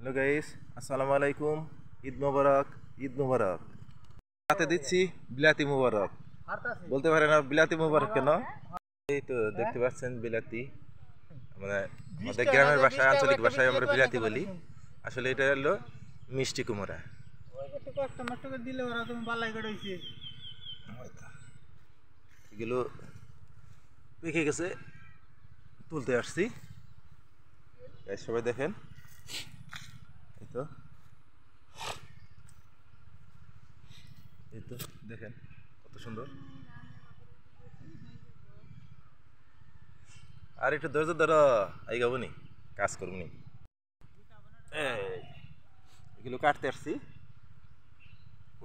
Hello guys, আসসালামু আলাইকুম। ঈদ মোবারক, ঈদ মোবারক। হাতে দিচ্ছি বিলাতি মোবারক। বলতে পারে না বিলাতি মোবারক কেন? এই তো দেখতে পাচ্ছেন বিলাতি, মানে আমাদের গ্রামের ভাষায়, আঞ্চলিক ভাষায় আমরা বিলাতি বলি। আসলে এটা হলো মিষ্টি কুমড়া। এগুলো পেকে গেছে, তুলতে আসছি। সবাই দেখেন, এই তো দেখেন কত সুন্দর। আর একটু ধৈর্য ধরো, এই গাবো নি, কাজ করবো নি। এগুলো কাটতে আসছি,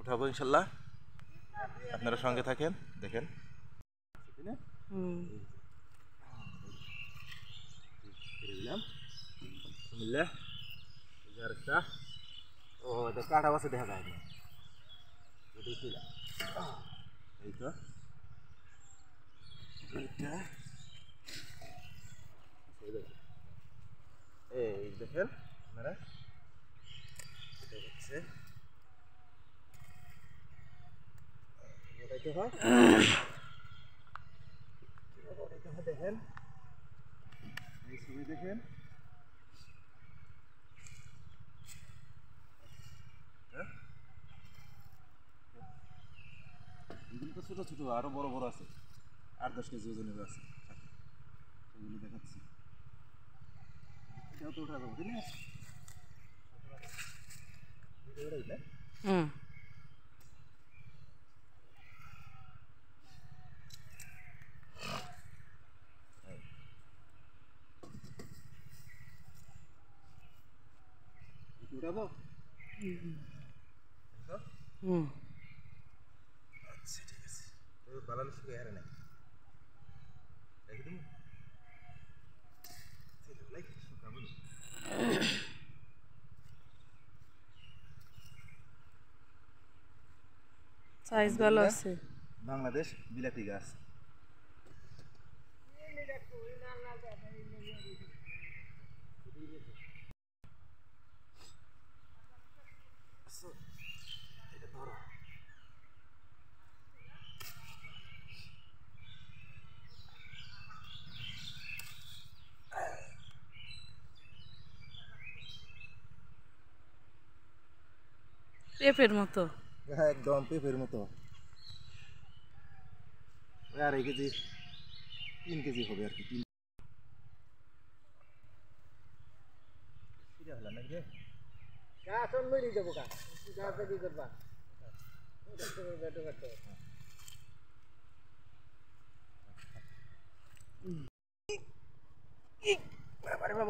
উঠাবো ইনশাল্লাহ। আপনারা সঙ্গে থাকেন, দেখেন। ও কাটা বাসে দেখা যায় না, এই তো এই দেখেন আপনারা, এটা হচ্ছে দেখেন, এই ছবি দেখেন। এগুলো তো ছোট ছোট, আরো বড় বড় আছে, 8-10 কেজি ওজনের আছে। সেগুলো দেখাচ্ছি, এটাও তো উঠা যাবো, তাই না? উঠাবো। আচ্ছা ঠিক আছে, তো বালানো শুকিয়ে হারে নাই, রেখে দেবো। সাইজ ভালো আছে। বাংলাদেশ বিলাতি গাছ। পেঁপের মতো, একদম পেঁপের মতো। আর 2 কেজি 3 কেজি হবে আর কি।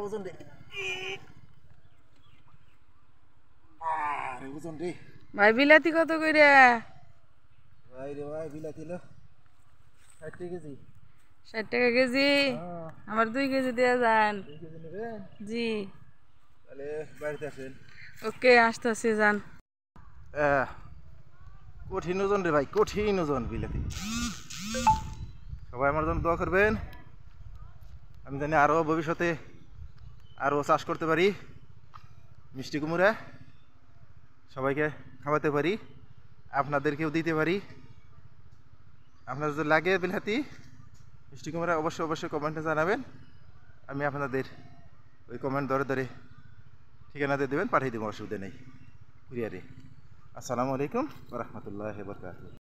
ওজন রে, ওজন রে ভাই বিলাতি কত করে? ভাই রে ভাই, বিলাতি লো 60 কেজি। 60 টাকা কেজি? আমার 2 কেজি দেওয়া যান। 2 কেজি নেবেন? জি। তাহলে বাড়িতে আসেন। ওকে, আসতেছি যান। কঠিন ওজন রে ভাই, কঠিন ওজন বিলাতি। সবাই আমার জন্য দোয়া করবেন, আমি জানি আরও ভবিষ্যতে আরও চাষ করতে পারি মিষ্টি কুমড়া, সবাইকে খাওয়াতে পারি, আপনাদেরকেও দিতে পারি। আপনার যদি লাগে বিলাতি মিষ্টি কুমড়া, অবশ্যই অবশ্যই কমেন্টে জানাবেন। আমি আপনাদের ওই কমেন্ট ধরে ধরে ঠিকানা দিয়ে দেবেন, পাঠিয়ে দেবো, অসুবিধা নেই কুরিয়ারে। আসসালামু আলাইকুম ওয়া রাহমাতুল্লাহি ওয়া বারাকাতুহু।